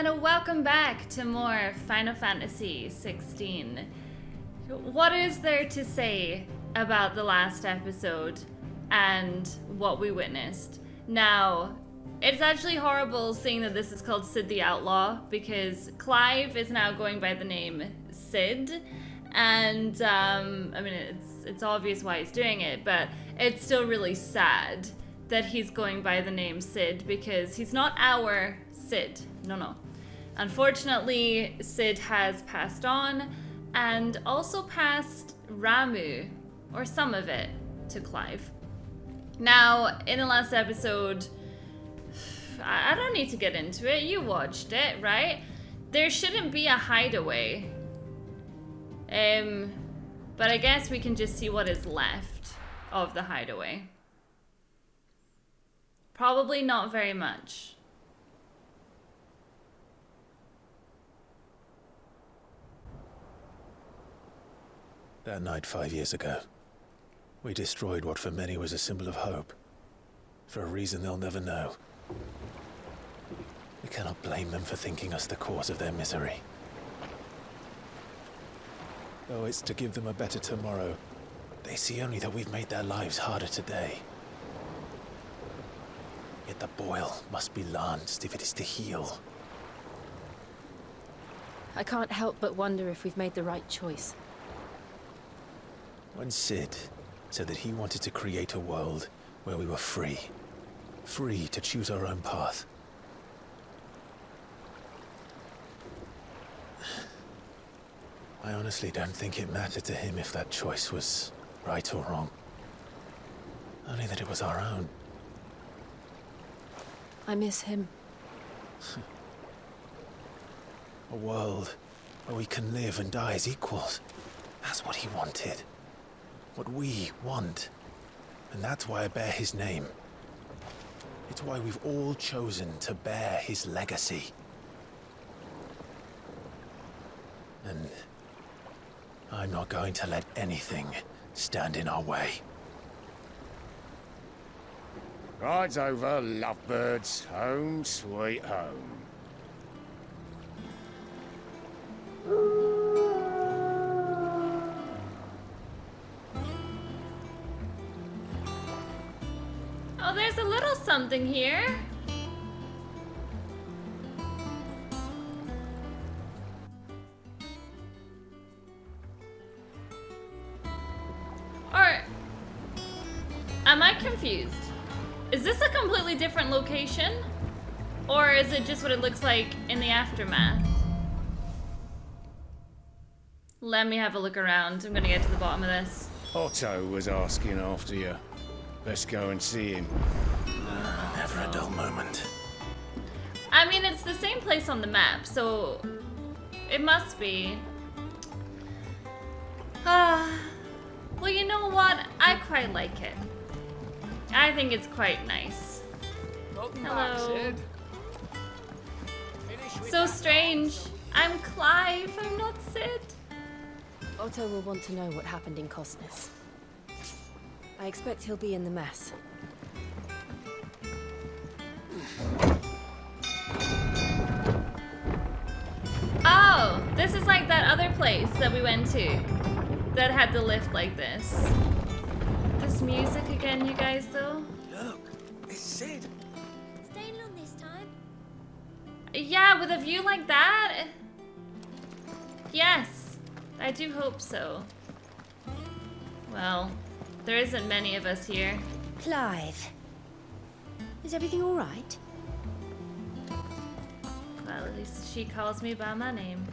and welcome back to more Final Fantasy XVI. What is there to say about the last episode and what we witnessed? Now, it's actually horrible seeing that this is called Sid the Outlaw, because Clive is now going by the name Sid, and I mean, it's obvious why he's doing it, but it's still really sad that he's going by the name Sid, because he's not our Sid. No. Unfortunately, Sid has passed on, and also passed Ramu, or some of it, to Clive. Now, in the last episode, I don't need to get into it. You watched it, right? There shouldn't be a hideaway. But I guess we can just see what is left of the hideaway. Probably not very much. That night 5 years ago, we destroyed what for many was a symbol of hope. For a reason they'll never know. We cannot blame them for thinking us the cause of their misery. Though it's to give them a better tomorrow, they see only that we've made their lives harder today. Yet the boil must be lanced if it is to heal. I can't help but wonder if we've made the right choice. When Sid said that he wanted to create a world where we were free. Free to choose our own path. I honestly don't think it mattered to him if that choice was right or wrong. Only that it was our own. I miss him. A world where we can live and die as equals. That's what he wanted. What we want. And that's why I bear his name. It's why we've all chosen to bear his legacy. And I'm not going to let anything stand in our way. Rides over, lovebirds, home sweet home. Oh, there's a little something here. Or am I confused? Is this a completely different location? Or is it just what it looks like in the aftermath? Let me have a look around. I'm gonna get to the bottom of this. Otto was asking after you. Let's go and see him. Never a dull moment. I mean, it's the same place on the map, so it must be. Well, you know what? I quite like it. I think it's quite nice. Hello. So strange. I'm Clive. I'm not Sid. Otto will want to know what happened in Cosness. I expect he'll be in the mess. Oh, this is like that other place that we went to that had the lift like this. This music again, you guys, though? Look, it's Sid. Staying long this time? Yeah, with a view like that? Yes, I do hope so. Well, there isn't many of us here. Clive. Is everything all right? Well, at least she calls me by my name.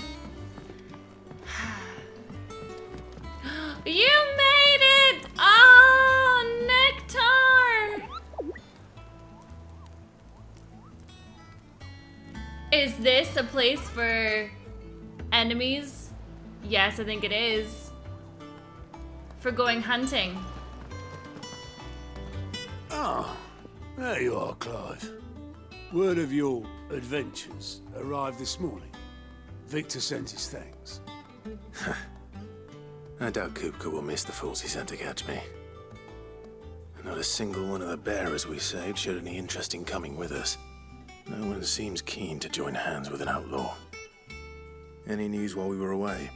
You made it! Oh, Nectar! Is this a place for enemies? Yes, I think it is. For going hunting. Ah, there you are, Clive. Word of your adventures arrived this morning. Victor sent his thanks. I doubt Kupka will miss the fools he sent to catch me. Not a single one of the bearers we saved showed any interest in coming with us. No one seems keen to join hands with an outlaw. Any news while we were away?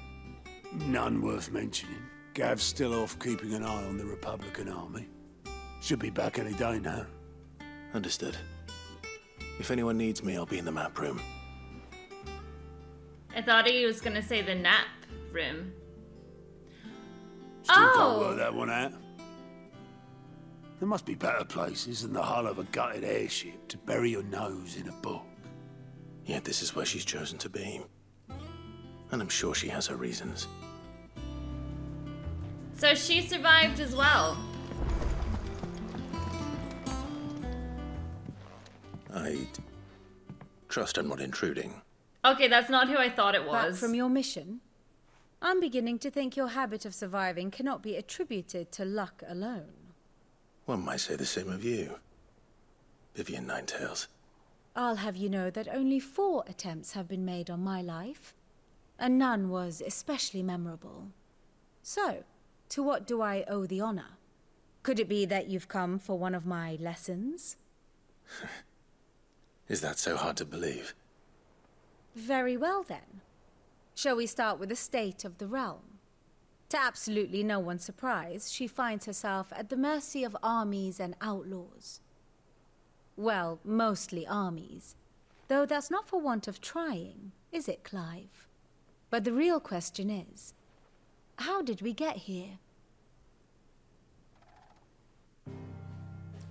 None worth mentioning. Gav's still off keeping an eye on the Republican army. Should be back any day now. Understood. If anyone needs me, I'll be in the map room. I thought he was gonna say the nap room. Still can't work that one out. There must be better places than the hull of a gutted airship to bury your nose in a book. Yet this is where she's chosen to be. And I'm sure she has her reasons. So she survived as well. I trust I'm not intruding. Okay, that's not who I thought it Back was. from your mission? I'm beginning to think your habit of surviving cannot be attributed to luck alone. One might say the same of you, Vivian Ninetails. I'll have you know that only 4 attempts have been made on my life, and none was especially memorable. So, to what do I owe the honor? Could it be that you've come for one of my lessons? Is that so hard to believe? Very well then. Shall we start with the state of the realm? To absolutely no one's surprise, she finds herself at the mercy of armies and outlaws. Well, mostly armies. Though that's not for want of trying, is it, Clive? But the real question is, how did we get here?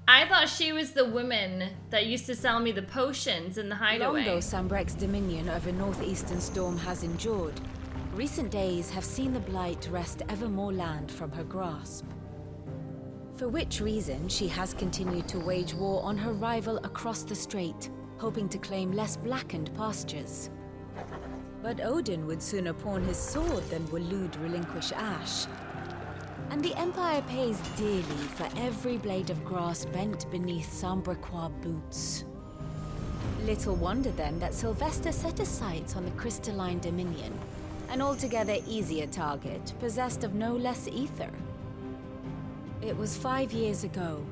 I thought she was the woman that used to sell me the potions in the hideaway. Long though Sunbreak's dominion over northeastern Storm has endured, recent days have seen the Blight wrest ever more land from her grasp. For which reason she has continued to wage war on her rival across the strait, hoping to claim less blackened pastures. But Odin would sooner pawn his sword than Waloed relinquish Ash. And the Empire pays dearly for every blade of grass bent beneath Sambrequois boots. Little wonder then that Sylvester set his sights on the Crystalline Dominion, an altogether easier target, possessed of no less ether. It was 5 years ago,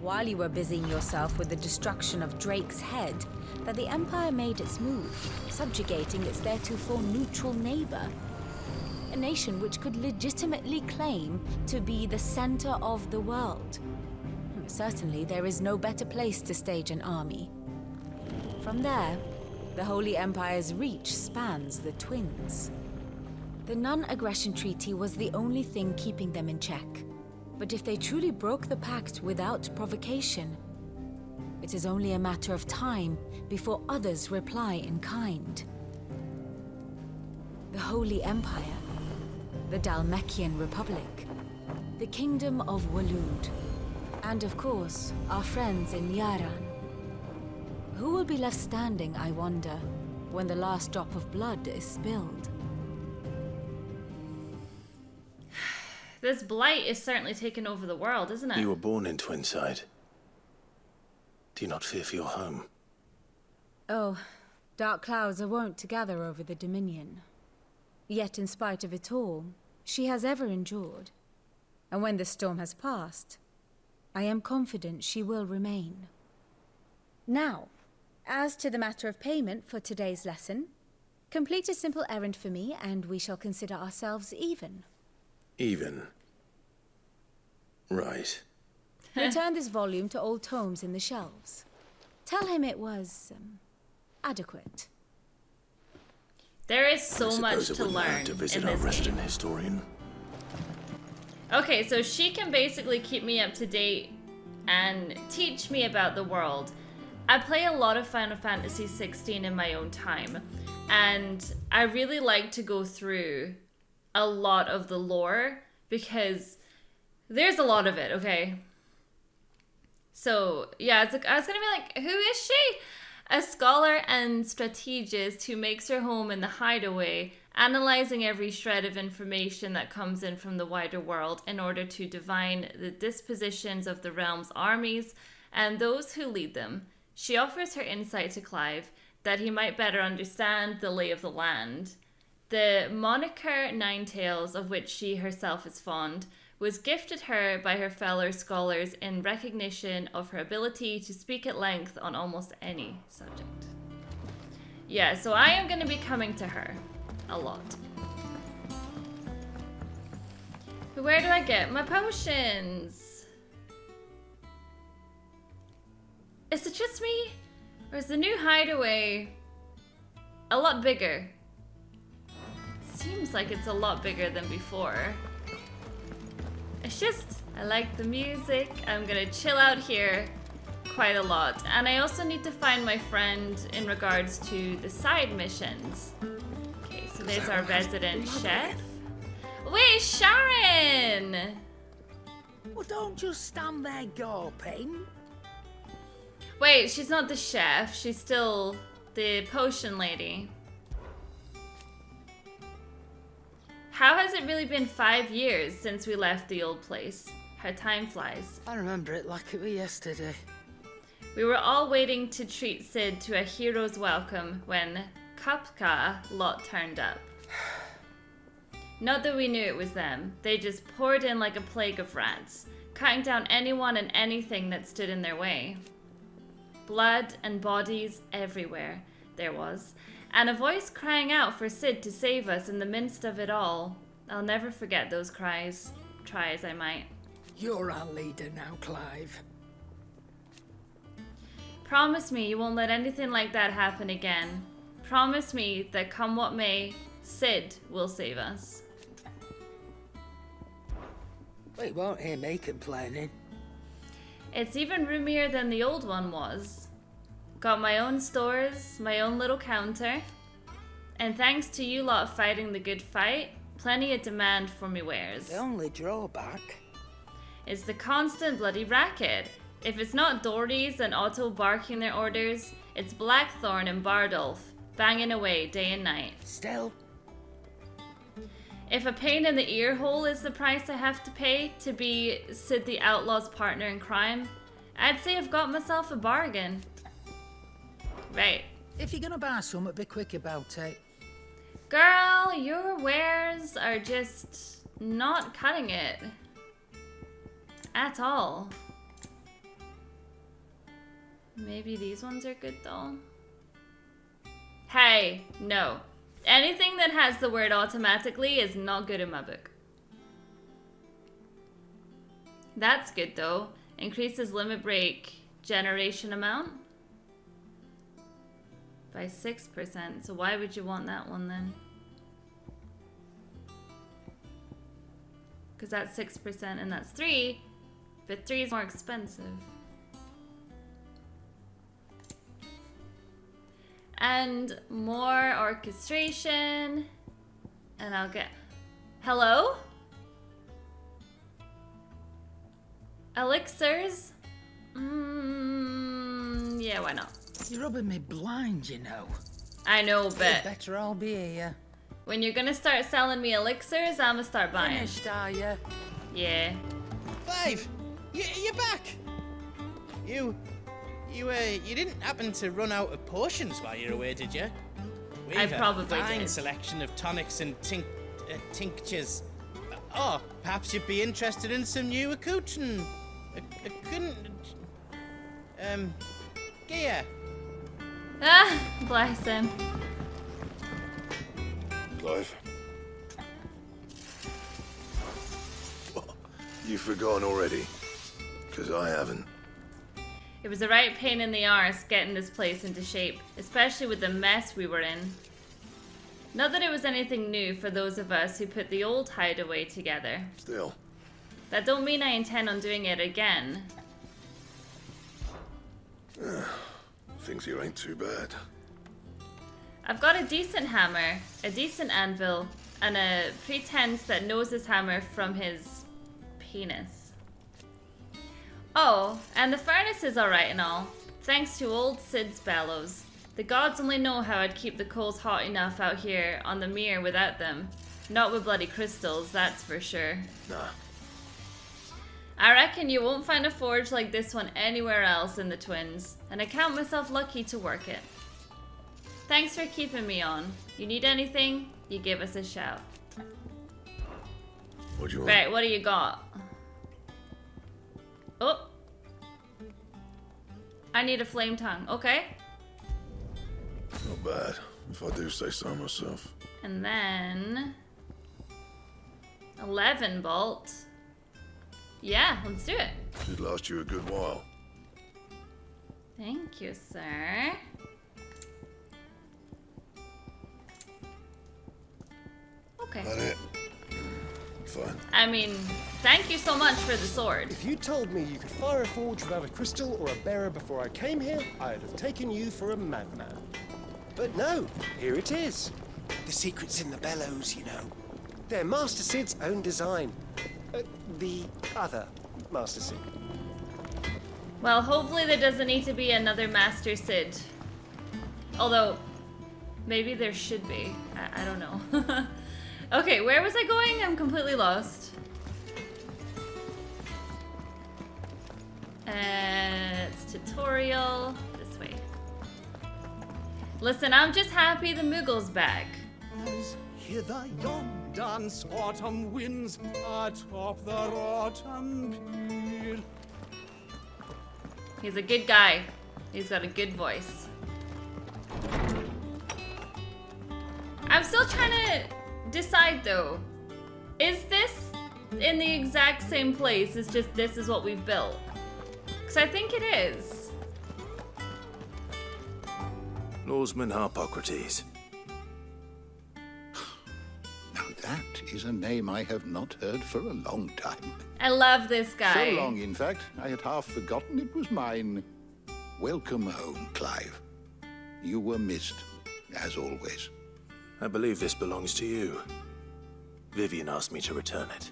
while you were busying yourself with the destruction of Drake's head, that the Empire made its move, subjugating its theretofore neutral neighbor. A nation which could legitimately claim to be the center of the world. Certainly, there is no better place to stage an army. From there, the Holy Empire's reach spans the Twins. The non-aggression treaty was the only thing keeping them in check. But if they truly broke the pact without provocation, it is only a matter of time before others reply in kind. The Holy Empire, the Dhalmekian Republic, the Kingdom of Waloed, and of course, our friends in Yaran. Who will be left standing, I wonder, when the last drop of blood is spilled? This blight is certainly taking over the world, isn't it? You were born in Twinside. Do you not fear for your home? Oh, dark clouds are wont to gather over the Dominion. Yet in spite of it all, she has ever endured. And when the storm has passed, I am confident she will remain. Now, as to the matter of payment for today's lesson, complete a simple errand for me and we shall consider ourselves even. Even? Right. Return this volume to old tomes in the shelves. Tell him it was, adequate. There is so I much suppose to it wouldn't learn hurt to in visit our this resident game. historian. Okay, so she can basically keep me up to date and teach me about the world. I play a lot of Final Fantasy XVI in my own time, and I really like to go through a lot of the lore because there's a lot of it, okay? So, yeah, I was gonna be like, who is she? A scholar and strategist who makes her home in the hideaway, analyzing every shred of information that comes in from the wider world in order to divine the dispositions of the realm's armies and those who lead them. She offers her insight to Clive that he might better understand the lay of the land. The moniker Ninetails, of which she herself is fond, was gifted her by her fellow scholars in recognition of her ability to speak at length on almost any subject. Yeah, so I am going to be coming to her a lot. But where do I get my potions? Is it just me? Or is the new hideaway a lot bigger? It seems like it's a lot bigger than before. It's just, I like the music. I'm gonna chill out here quite a lot. And I also need to find my friend in regards to the side missions. Okay, so there's our resident chef. Wait, Sharon! Well, don't just stand there gawping. Wait, she's not the chef. She's still the potion lady. How has it really been 5 years since we left the old place? How time flies. I remember it like it was yesterday. We were all waiting to treat Sid to a hero's welcome when Kapka lot turned up. Not that we knew it was them. They just poured in like a plague of rats, cutting down anyone and anything that stood in their way. Blood and bodies everywhere there was, and a voice crying out for Sid to save us in the midst of it all. I'll never forget those cries, try as I might. You're our leader now, Clive. Promise me you won't let anything like that happen again. Promise me that come what may, Sid will save us. Well, you won't hear me complaining. It's even roomier than the old one was. Got my own stores, my own little counter. And thanks to you lot fighting the good fight, plenty of demand for me wares. The only drawback is the constant bloody racket. If it's not Doherty's and Otto barking their orders, it's Blackthorn and Bardolph banging away day and night. Still, if a pain in the ear hole is the price I have to pay to be Sid the Outlaw's partner in crime, I'd say I've got myself a bargain. Right. If you're gonna buy something, be quick about it. Girl, your wares are just not cutting it. At all. Maybe these ones are good though. Hey, no. Anything that has the word automatically is not good in my book. That's good though. Increases limit break generation amount by 6%. So why would you want that one then? Because that's 6% and that's 3, but 3 is more expensive. And more orchestration. And I'll get... Hello? Elixirs? Yeah, why not? You're rubbing me blind, you know. I know, but... Better I'll be here. When you're gonna start selling me elixirs, I'm gonna start buying. finished, are you? Yeah. Clive, you're back. You didn't happen to run out of potions while you're away, did you? I probably a fine did. selection of tonics and tinctures. Oh, perhaps you'd be interested in some new accoutrement. Gear. Ah, bless him. Clive. You've forgotten already? Because I haven't. It was a right pain in the arse getting this place into shape, especially with the mess we were in. Not that it was anything new for those of us who put the old hideaway together. Still. That don't mean I intend on doing it again. Things here ain't too bad. I've got a decent hammer, a decent anvil, and a pretense that knows his hammer from his penis. Oh, and the furnace is alright and all, thanks to old Sid's bellows. The gods only know how I'd keep the coals hot enough out here on the mere without them. Not with bloody crystals, that's for sure. Nah. I reckon you won't find a forge like this one anywhere else in the Twins, and I count myself lucky to work it. Thanks for keeping me on. You need anything, you give us a shout. What do you want? Right, what do you got? Oh. I need a flame tongue. Okay. Not bad, if I do say so myself. And then 11 bolt. Yeah, let's do it. Should last you a good while. Thank you, sir. Okay. That it? Fine. I mean, thank you so much for the sword. If you told me you could fire a forge without a crystal or a bearer before I came here, I'd have taken you for a madman. But no, here it is. The secret's in the bellows, you know. They're Master Sid's own design. The other Master Sid. Well, hopefully there doesn't need to be another Master Sid. Although, maybe there should be. I don't know. Okay, where was I going? I'm completely lost. It's tutorial. This way. Listen, I'm just happy the Moogle's back. As hither yon dance autumn winds atop the autumn pier. He's a good guy. He's got a good voice. I'm still trying to decide though. Is this in the exact same place? It's just this is what we've built. Because I think it is. Lawsman Harpocrates. Now that is a name I have not heard for a long time. I love this guy. So long, in fact, I had half forgotten it was mine. Welcome home, Clive. You were missed, as always. I believe this belongs to you. Vivian asked me to return it.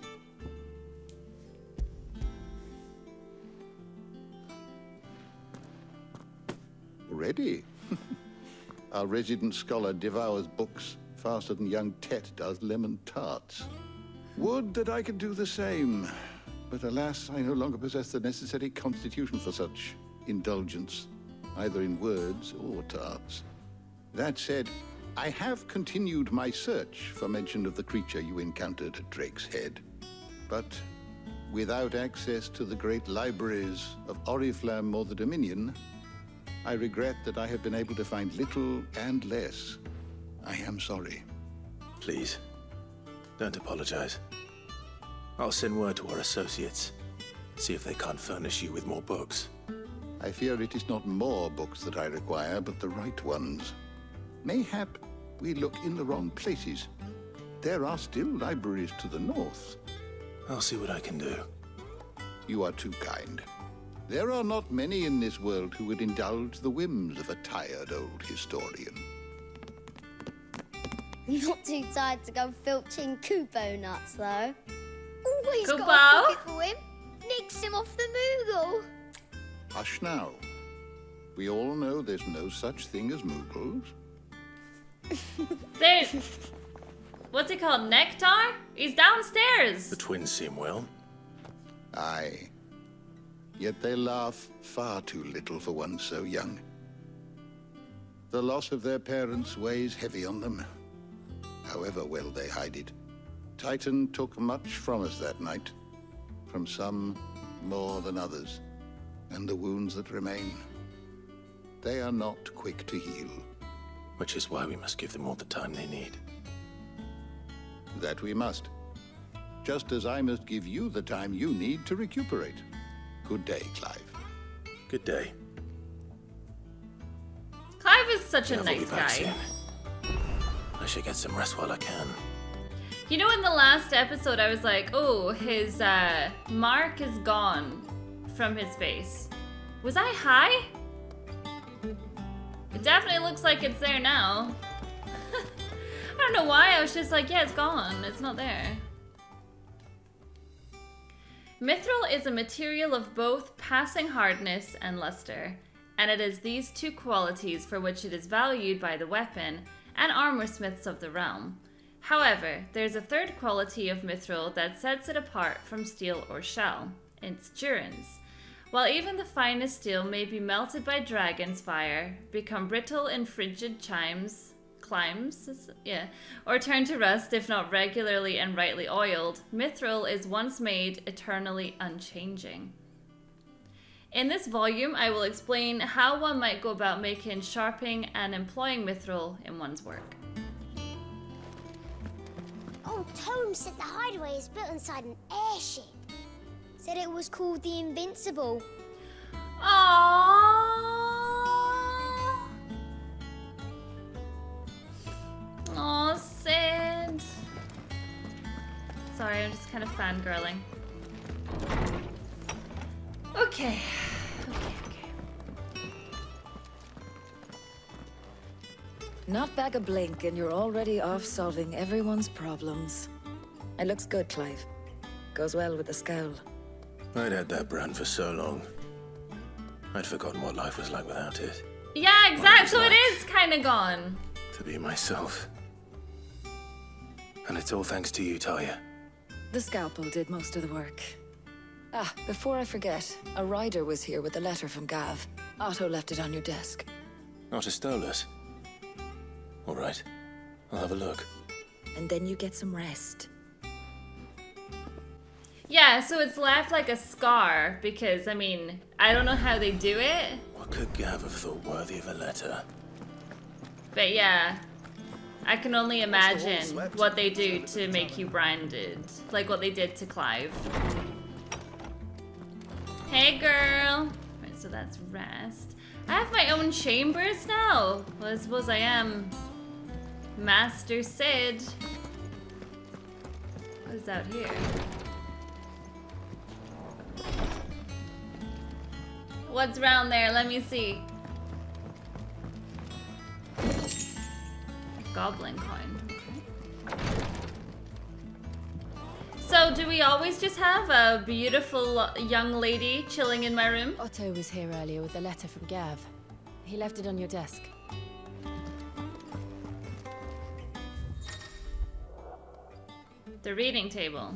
Ready? Our resident scholar devours books faster than young Tet does lemon tarts. Would that I could do the same. But alas, I no longer possess the necessary constitution for such indulgence, either in words or tarts. That said, I have continued my search for mention of the creature you encountered at Drake's Head. But without access to the great libraries of Oriflamme or the Dominion, I regret that I have been able to find little and less. I am sorry. Please, don't apologize. I'll send word to our associates. See if they can't furnish you with more books. I fear it is not more books that I require, but the right ones. Mayhap we look in the wrong places. There are still libraries to the north. I'll see what I can do. You are too kind. There are not many in this world who would indulge the whims of a tired old historian. Not too tired to go filching Kupo nuts, though. Always Kupo? got a pocket for him. Nicks him off the Moogle. Hush now. We all know there's no such thing as Moogles. There's... What's it called? Nectar? He's downstairs. The twins seem well. Aye. Yet they laugh far too little for one so young. The loss of their parents weighs heavy on them, however well they hide it. Titan took much from us that night, from some more than others, and the wounds that remain, they are not quick to heal. Which is why we must give them all the time they need. That we must. Just as I must give you the time you need to recuperate. Good day, Clive. Good day. Clive is such a I'll be nice back guy. soon. I should get some rest while I can. You know, in the last episode, I was like, oh, his mark is gone from his face. Was I high? It definitely looks like it's there now. I don't know why, I was just like, yeah, it's gone. It's not there. Mithril is a material of both passing hardness and luster, and it is these two qualities for which it is valued by the weapon and armorsmiths of the realm. However, there's a third quality of mithril that sets it apart from steel or shell, its durance. While even the finest steel may be melted by dragon's fire, become brittle in frigid or turn to rust if not regularly and rightly oiled. Mithril is once made eternally unchanging. In this volume, I will explain how one might go about making, sharpening, and employing mithril in one's work. Old Tome said the hideaway is built inside an airship. Said it was called the Invincible. Aww. Aw, Sid. Sorry, I'm just kind of fangirling. Okay. Not back a blink and you're already off solving everyone's problems. It looks good, Clive. Goes well with the scowl. I'd had that brand for so long. I'd forgotten what life was like without it. Yeah, exactly. So it is kind of gone. To be myself. And it's all thanks to you, Talia. The scalpel did most of the work. Ah, before I forget, a rider was here with a letter from Gav. Otto left it on your desk. Otto stole us. All right, I'll have a look. And then you get some rest. Yeah, so it's left like a scar because, I mean, I don't know how they do it. What could Gav have thought worthy of a letter? But yeah, I can only imagine what they do to make you branded. Like what they did to Clive. Hey girl! Right, so that's rest. I have my own chambers now. Well, I suppose I am Master Sid. What is out here? What's around there? Let me see. A goblin coin. Okay. So, do we always just have a beautiful young lady chilling in my room? Otto was here earlier with a letter from Gav. He left it on your desk. The reading table.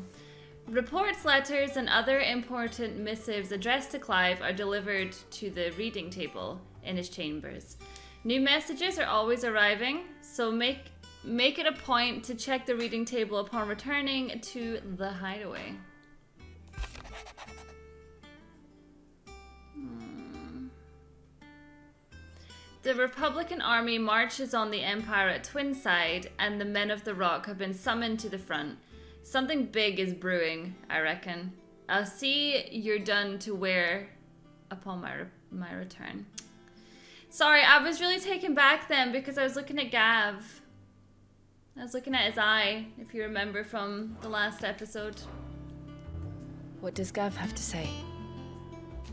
Reports, letters, and other important missives addressed to Clive are delivered to the reading table in his chambers. New messages are always arriving, so make it a point to check the reading table upon returning to the hideaway. The Republican army marches on the Empire at Twinside, and the men of the Rock have been summoned to the front. Something big is brewing, I reckon. I'll see you're done to wear upon my return. Sorry, I was really taken back then because I was looking at Gav. I was looking at his eye, if you remember from the last episode. What does Gav have to say?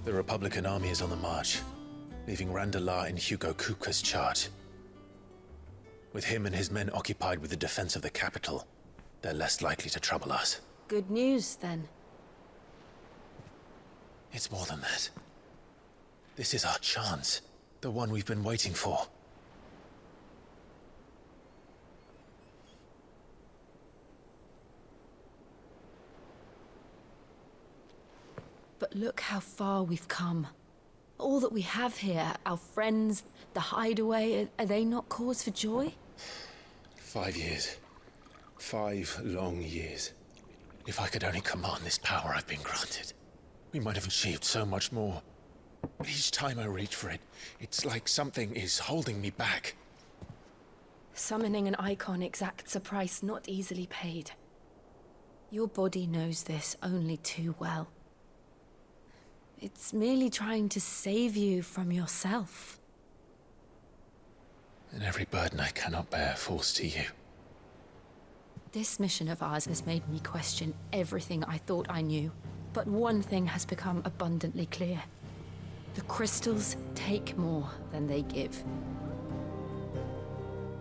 The Republican army is on the march, leaving Randalar in Hugo Kuka's charge. With him and his men occupied with the defense of the capital, they're less likely to trouble us. Good news, then. It's more than that. This is our chance. The one we've been waiting for. But look how far we've come. All that we have here, our friends, the hideaway, are they not cause for joy? 5 years. 5 long years. If I could only command this power I've been granted, we might have achieved so much more. But each time I reach for it, it's like something is holding me back. Summoning an icon exacts a price not easily paid. Your body knows this only too well. It's merely trying to save you from yourself. And every burden I cannot bear falls to you. This mission of ours has made me question everything I thought I knew. But one thing has become abundantly clear. The crystals take more than they give.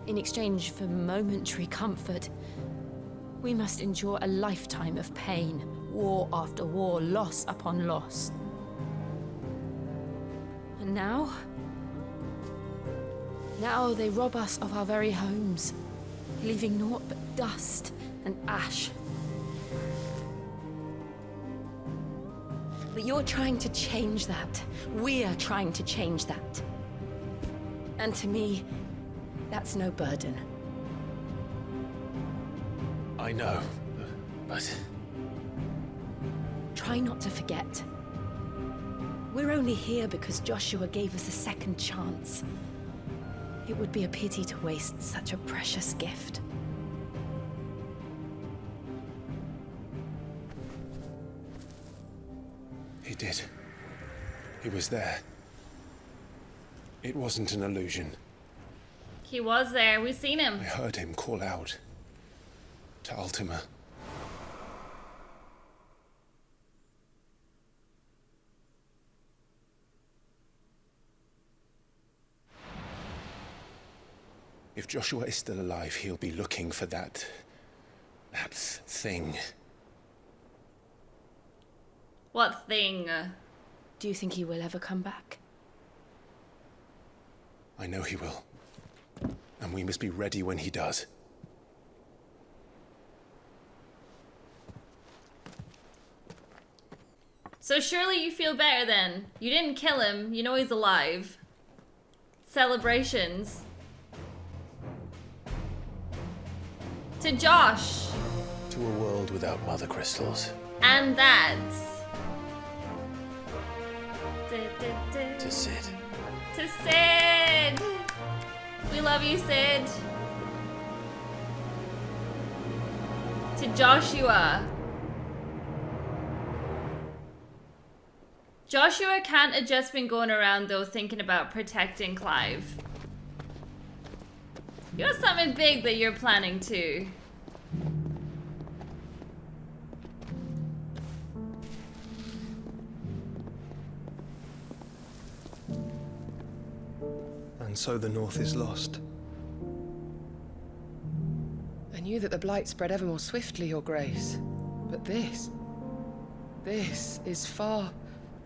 In exchange for momentary comfort, we must endure a lifetime of pain, war after war, loss upon loss. And now they rob us of our very homes, leaving naught but dust and ash. But you're trying to change that. We're trying to change that. And to me, That's no burden. I know, but... Try not to forget. We're only here because Joshua gave us a second chance. It would be a pity to waste such a precious gift. He did. He was there. It wasn't an illusion. He was there. We've seen him. I heard him call out to Ultima. If Joshua is still alive, he'll be looking for that thing. What thing? Do you think he will ever come back? I know he will. And we must be ready when he does. So surely you feel better then. You didn't kill him. You know he's alive. Celebrations. To Josh. To a world without mother crystals. And that. To Sid. To Sid. We love you, Sid. To Joshua. Joshua can't have just been going around though thinking about protecting Clive. You got something big that you're planning too. And so the North is lost. I knew that the Blight spread ever more swiftly, Your Grace. But this is far,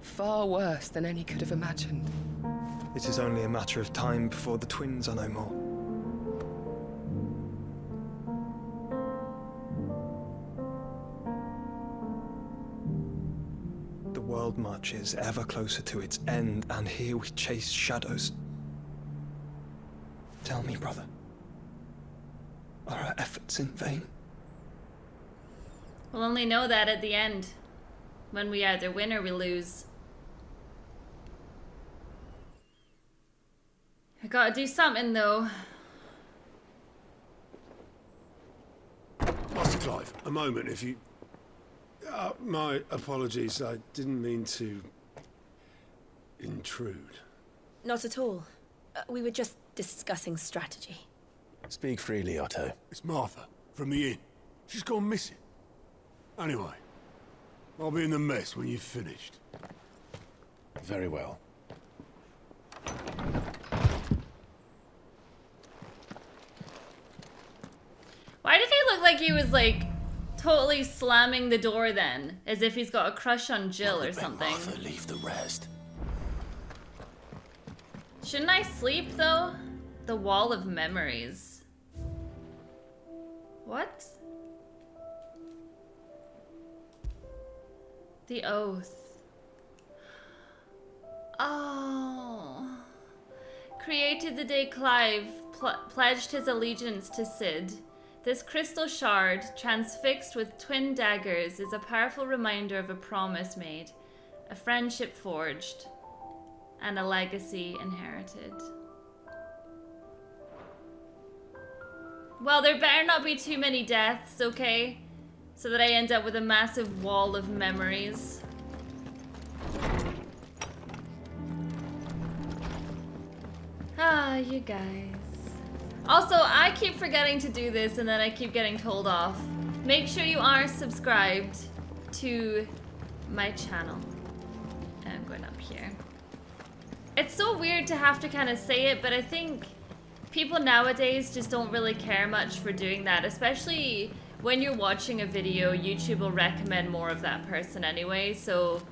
far worse than any could have imagined. It is only a matter of time before the twins are no more. The world marches ever closer to its end, and here we chase shadows. Tell me, brother, are our efforts in vain? We'll only know that at the end. When we either win or we lose. I gotta do something though. Master Clive, a moment if you... my apologies, I didn't mean to... intrude. Not at all. We were just discussing strategy. Speak freely, Otto. It's Martha, from the inn. She's gone missing. Anyway, I'll be in the mess when you've finished. Very well. Why did he look like he was like totally slamming the door then? As if he's got a crush on Jill or something. Martha, leave the rest. Shouldn't I sleep though? The wall of memories. What? The oath. Oh. Created the day Clive pledged his allegiance to Sid. This crystal shard, transfixed with twin daggers, is a powerful reminder of a promise made, a friendship forged, and a legacy inherited. Well, there better not be too many deaths, okay? So that I end up with a massive wall of memories. Ah, you guys. Also, I keep forgetting to do this and then I keep getting told off. Make sure you are subscribed to my channel. And I'm going up here. It's so weird to have to kind of say it, but I think people nowadays just don't really care much for doing that, especially when you're watching a video, YouTube will recommend more of that person anyway, so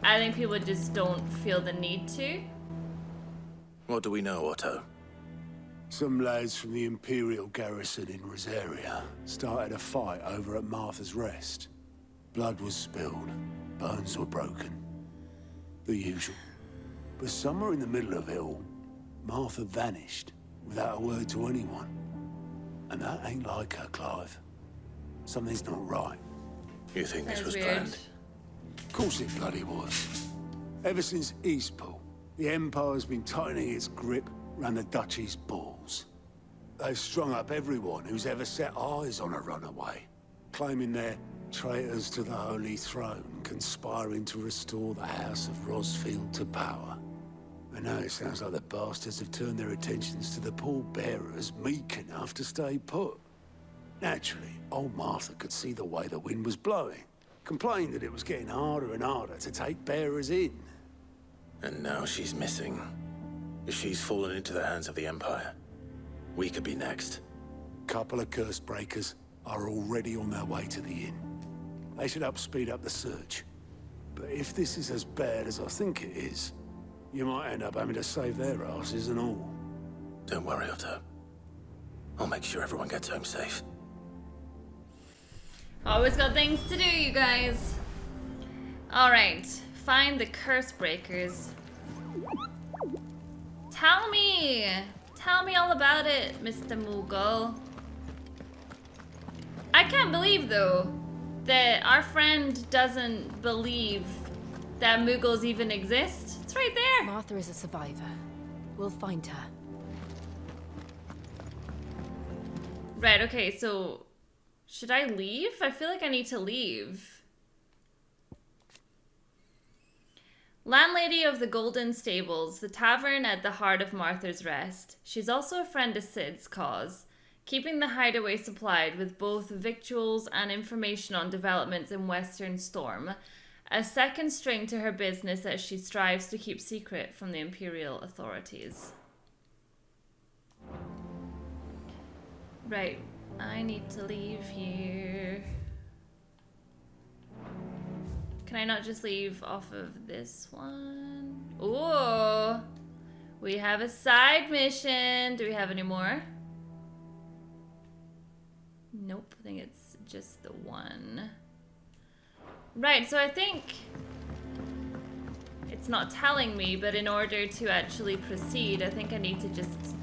I think people just don't feel the need to. What do we know, Otto? Some lads from the Imperial garrison in Rosaria started a fight over at Martha's Rest. Blood was spilled, bones were broken. The usual. But somewhere in the middle of it all, Martha vanished. without a word to anyone. And that ain't like her, Clive. Something's not right. You think this was weird. planned? Of course it bloody was. Ever since Eastpool, the Empire's been tightening its grip round the Duchy's balls. They've strung up everyone who's ever set eyes on a runaway, claiming they're traitors to the Holy Throne, conspiring to restore the House of Rosfield to power. And now it sounds like the bastards have turned their attentions to the pallbearers meek enough to stay put. Naturally, old Martha could see the way the wind was blowing, complained that it was getting harder and harder to take bearers in. And now she's missing. If she's fallen into the hands of the Empire, we could be next. Couple of curse breakers are already on their way to the inn. They should help speed up the search. But if this is as bad as I think it is, you might end up having to save their asses and all. Don't worry, Otto. I'll make sure everyone gets home safe. Always got things to do, you guys. Alright, find the curse breakers. Tell me all about it, Mr. Moogle. I can't believe, though, that our friend doesn't believe that Moogles even exist. It's right there. Martha is a survivor. We'll find her. Right, okay, so should I leave? I feel like I need to leave. Landlady of the Golden Stables, the tavern at the heart of Martha's Rest. She's also a friend of Sid's cause, keeping the hideaway supplied with both victuals and information on developments in Western Storm, a second string to her business that she strives to keep secret from the Imperial authorities. Right, I need to leave here. Can I not just leave off of this one? Ooh, we have a side mission. Do we have any more? Nope, I think it's just the one. Right, so I think it's not telling me, but in order to actually proceed, I think I need to just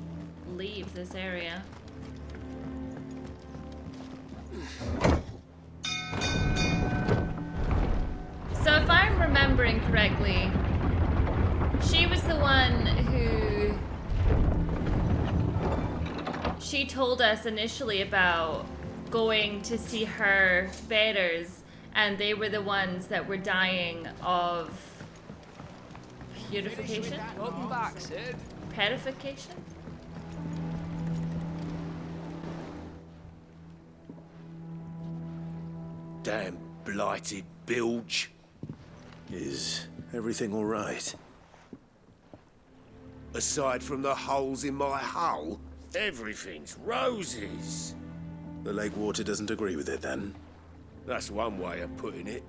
leave this area. So if I'm remembering correctly, she was the one who she told us initially about going to see her bearers, and they were the ones that were dying of purification? Welcome back, Sid. Purification? Damn blighted bilge. Is everything all right? Aside from the holes in my hull, everything's roses. The lake water doesn't agree with it, then? That's one way of putting it.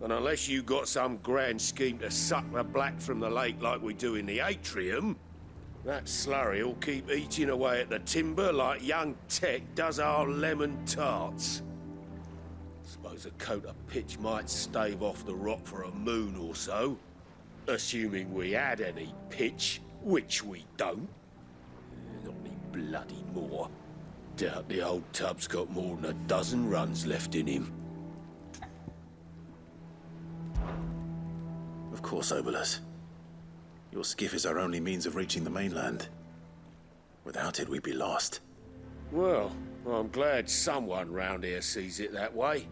And unless you got some grand scheme to suck the black from the lake like we do in the atrium, that slurry'll keep eating away at the timber like young Tech does our lemon tarts. Suppose a coat of pitch might stave off the rot for a moon or so. Assuming we had any pitch, which we don't. Not any bloody more. Doubt the old tub's got more than a dozen runs left in him. Of course, Obolus. Your skiff is our only means of reaching the mainland. Without it, we'd be lost. Well, I'm glad someone round here sees it that way.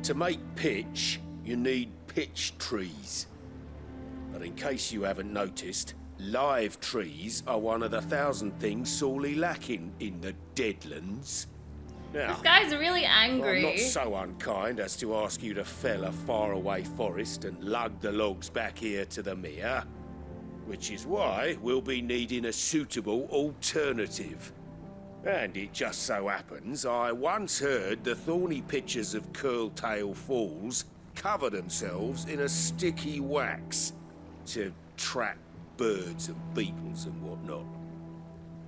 To make pitch, you need pitch trees. But in case you haven't noticed, live trees are one of the 1,000 things sorely lacking in the Deadlands. Now, This guy's really angry. I'm not so unkind as to ask you to fell a faraway forest and lug the logs back here to the mere, which is why we'll be needing a suitable alternative. And it just so happens I once heard the thorny pitchers of Curltail Falls cover themselves in a sticky wax to trap birds and beetles and whatnot.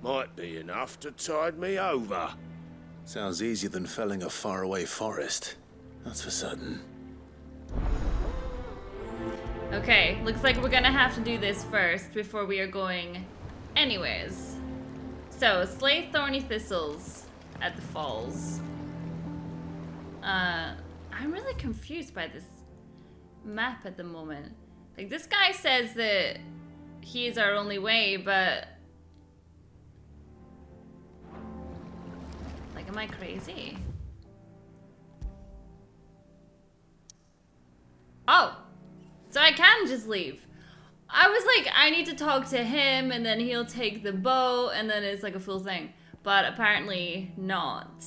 Might be enough to tide me over. Sounds easier than felling a faraway forest. That's for certain. Okay, looks like we're gonna have to do this first before we are going anyways. So, slay thorny thistles at the falls. I'm really confused by this map at the moment. Like, this guy says that he is our only way, but... Like, am I crazy? Oh! So I can just leave. I was like, I need to talk to him, and then he'll take the boat, and then it's like a full thing. But apparently not.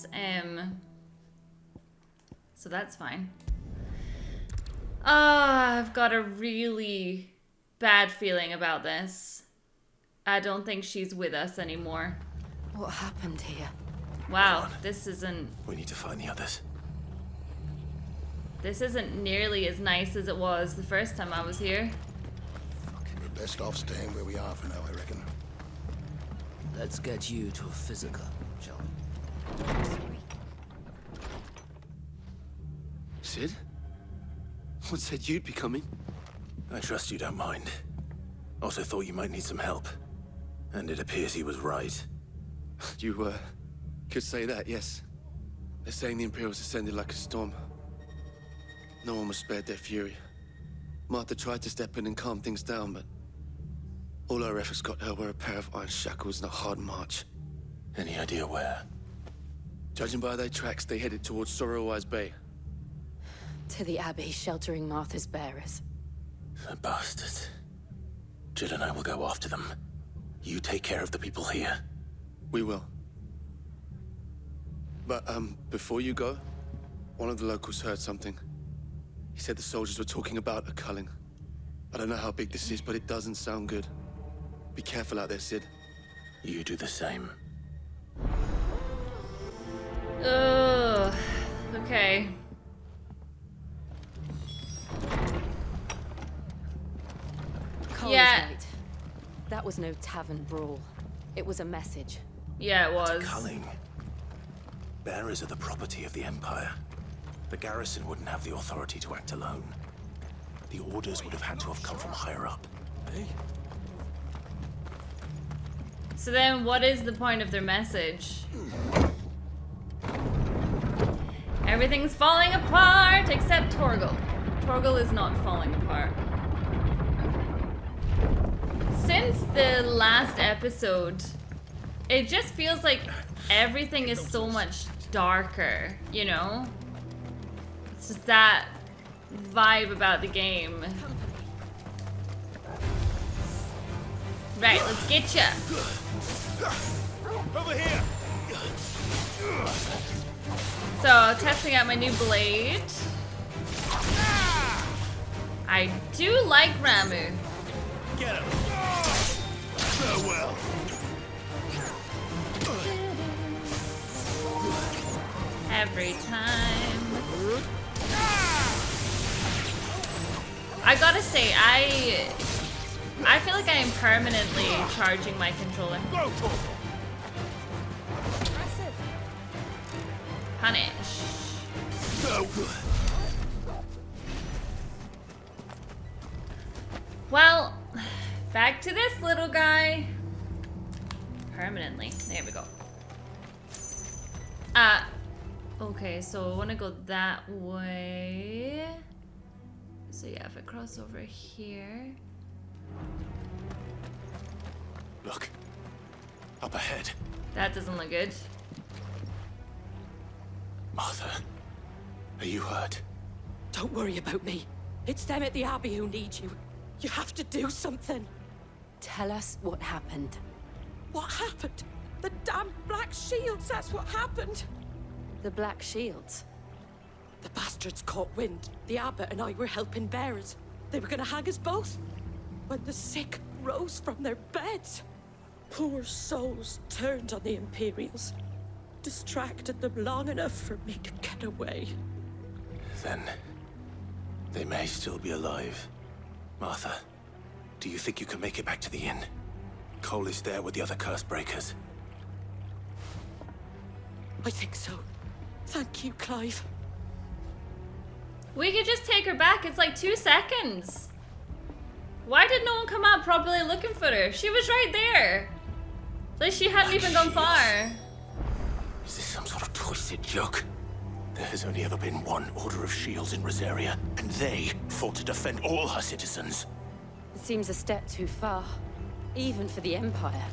So that's fine. I've got a really bad feeling about this. I don't think she's with us anymore. What happened here? Wow, this isn't... We need to find the others. This isn't nearly as nice as it was the first time I was here. We're best off staying where we are for now, I reckon. Let's get you to a physical, shall we? Sid? What said you'd be coming? I trust you don't mind. Also thought you might need some help. And it appears he was right. You, could say that, yes. They're saying the Imperials ascended like a storm. No one was spared their fury. Martha tried to step in and calm things down, but all our efforts got her were a pair of iron shackles and a hard march. Any idea where? Judging by their tracks, they headed towards Sorrowwise Bay. To the Abbey, sheltering Martha's bearers. The bastards. Jill and I will go after them. You take care of the people here. We will. But, before you go, one of the locals heard something. He said the soldiers were talking about a culling. I don't know how big this is, but it doesn't sound good. Be careful out there, Sid. You do the same. Ugh. Okay. Cole Yeah. is right. That was no tavern brawl. It was a message. Yeah, it was. Culling. Bearers are the property of the Empire. The garrison wouldn't have the authority to act alone. The orders would have had to have come from higher up. So then what is the point of their message? Everything's falling apart except Torgal. Torgal is not falling apart. Since the last episode, it just feels like everything is so much darker, you know? It's just that vibe about the game. Right, let's get ya. Over here. So, testing out my new blade. I do like Ramu. Get him. Farewell. Every time. I gotta say, I feel like I am permanently charging my controller. Punish. Well, back to this little guy. Permanently. There we go. Okay, so I want to go that way. So yeah, if I cross over here. Look. Up ahead. That doesn't look good. Martha, are you hurt? Don't worry about me. It's them at the Abbey who need you. You have to do something. Tell us what happened. What happened? The damn Black Sheilds, that's what happened. The Black Sheilds? The bastards caught wind. The abbot and I were helping bearers. They were gonna hang us both. When the sick rose from their beds, poor souls turned on the Imperials. Distracted them long enough for me to get away. Then they may still be alive. Martha, do you think you can make it back to the inn? Cole is there with the other curse breakers. I think so. Thank you, Clive. We could just take her back. It's like 2 seconds. Why did no one come out properly looking for her? She was right there. Like, she hadn't even gone far. Is this some sort of twisted joke? There has only ever been one Order of Shields in Rosaria, and they fought to defend all her citizens. It seems a step too far, even for the Empire.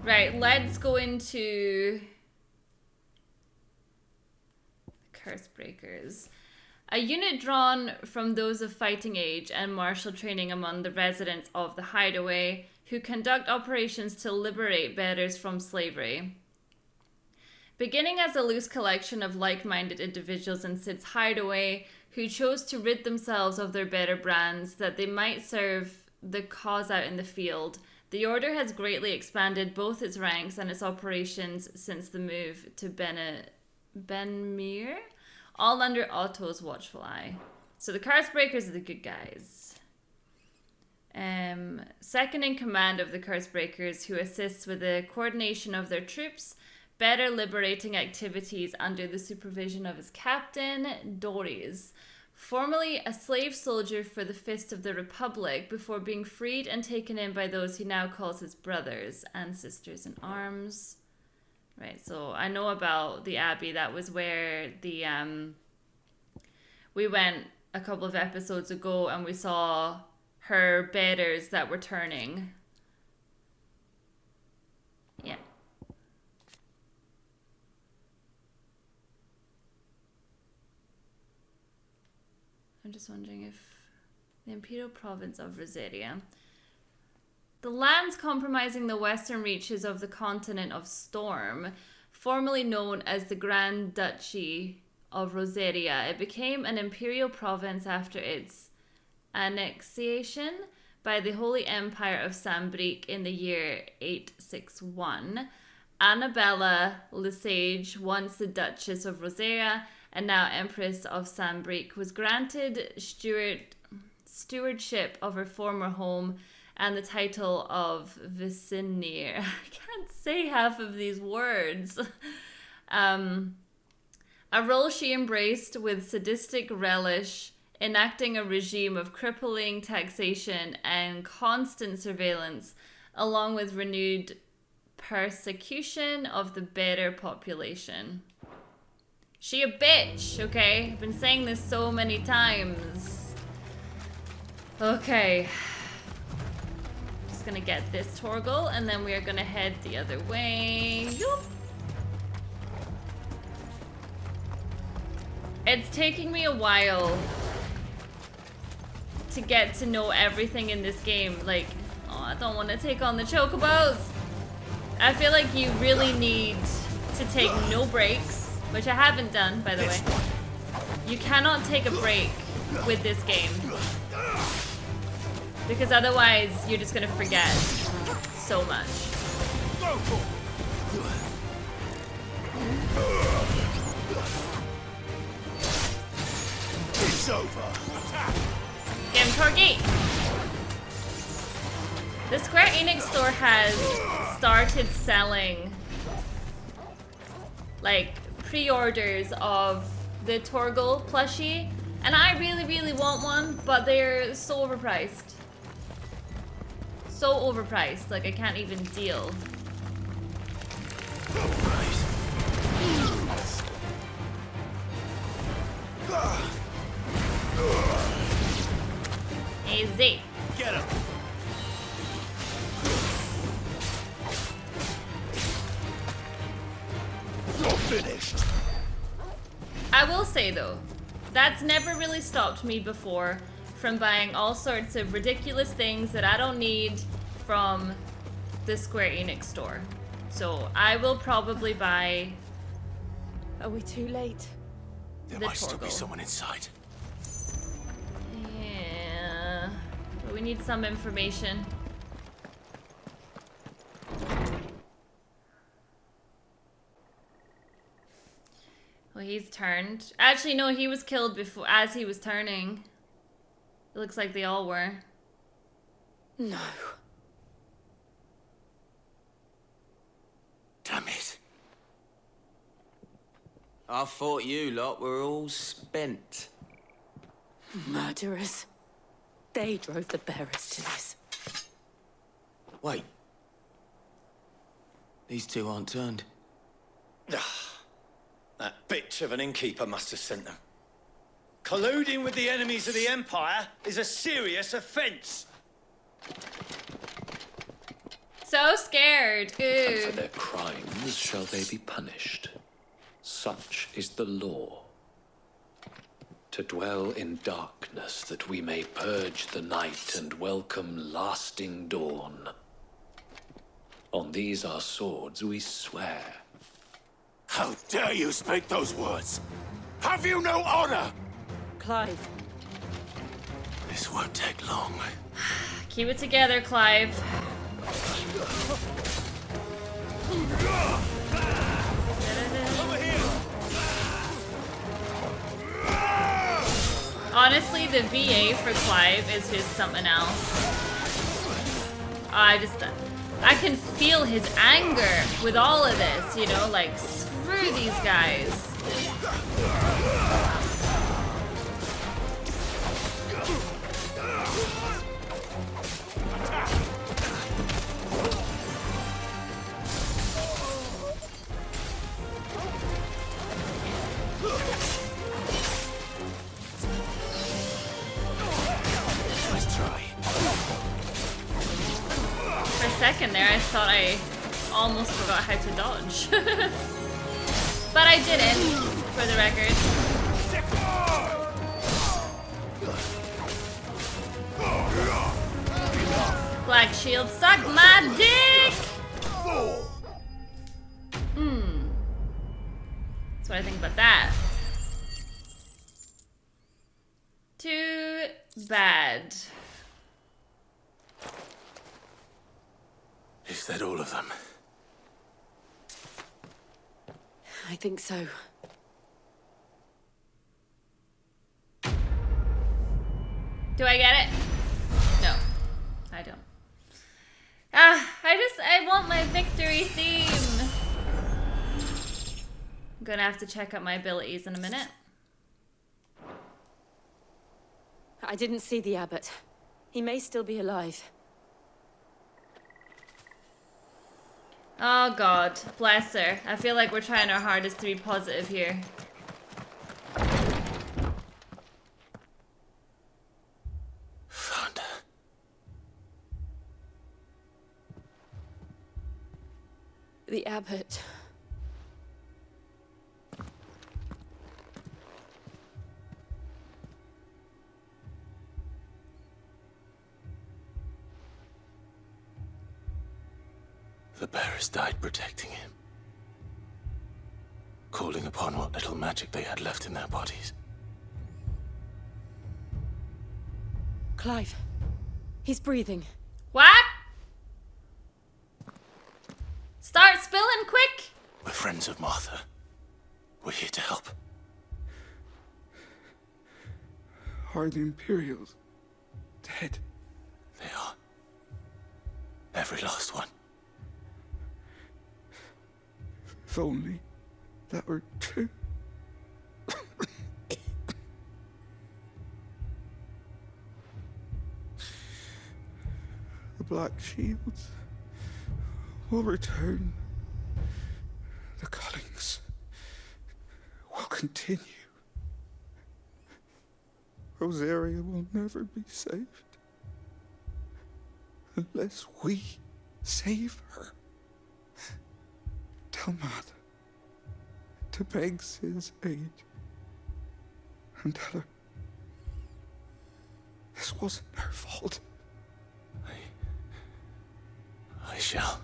Right, let's go into the Cursebreakers. A unit drawn from those of fighting age and martial training among the residents of the Hideaway, who conduct operations to liberate bearers from slavery. Beginning as a loose collection of like-minded individuals in Sid's Hideaway, who chose to rid themselves of their bearer brands that they might serve the cause out in the field, the Order has greatly expanded both its ranks and its operations since the move to Benmir, all under Otto's watchful eye. So the Cursebreakers are the good guys. Second in command of the Cursebreakers, who assists with the coordination of their troops, better liberating activities under the supervision of his captain, Doris. Formerly a slave soldier for the Fist of the Republic before being freed and taken in by those he now calls his brothers and sisters in arms. Right, so I know about the Abbey. That was where the we went a couple of episodes ago and we saw her bearers that were turning. Yeah. I'm just wondering if the Imperial Province of Rosaria. The lands comprising the western reaches of the continent of Storm, formerly known as the Grand Duchy of Rosaria, it became an imperial province after its annexation by the Holy Empire of Sambrique in the year 861. Annabella Lesage, once the Duchess of Rosaria and now Empress of Sambrique, was granted stewardship of her former home and the title of Vicinir. I can't say half of these words. A role she embraced with sadistic relish, enacting a regime of crippling taxation and constant surveillance, along with renewed persecution of the better population. She a bitch, okay? I've been saying this so many times. Okay. Just gonna get this Torgal, and then we are gonna head the other way. Yoop. It's taking me a while to get to know everything in this game. Like, oh, I don't want to take on the chocobos. I feel like you really need to take no breaks, which I haven't done, by the way. You cannot take a break with this game, because otherwise you're just gonna forget so much. It's over. Get him, Torgi! The Square Enix store has started selling like pre-orders of the Torgal plushie, and I really, really want one, but they're so overpriced. So overpriced, like I can't even deal. Easy. Get him. You're finished. I will say though, that's never really stopped me before from buying all sorts of ridiculous things that I don't need from the Square Enix store. So I will probably buy. Are we too late? There might still be someone inside. Yeah, but we need some information. Well, he's turned. Actually, no, he was killed before, as he was turning. It looks like they all were. No. Damn it. I thought you lot were all spent. Murderers. They drove the bearers to this. Wait, These two aren't turned. That bitch of an innkeeper must have sent them. Colluding with the enemies of the Empire is a serious offense. So scared. And Ooh. for their crimes shall they be punished. Such is the law. To dwell in darkness that we may purge the night and welcome lasting dawn. On these our swords we swear. How dare you speak those words? Have you no honor? Clive. This won't take long. Keep it together, Clive. Honestly, the VA for Clive is just something else. I can feel his anger with all of this, you know, like, screw these guys. Nice try. For a second there, I thought I almost forgot how to dodge. But I didn't, for the record. Black Shield, suck my dick! That's what I think about that. Too bad. Is that all of them? I think so. Do I get it? No, I don't. I want my victory theme. I'm gonna have to check out my abilities in a minute. I didn't see the abbot. He may still be alive. Oh God, bless her. I feel like we're trying our hardest to be positive here. Found her. The abbot. The bearers died protecting him. Calling upon what little magic they had left in their bodies. Clive. He's breathing. What? Start spilling quick! We're friends of Martha. We're here to help. Are the Imperials dead? They are. Every last one. If only that were true. The Black Shields will return. The cullings will continue. Rosaria will never be saved unless we save her. Tell Martha to beg Sid's aid and tell her this wasn't her fault. I shall.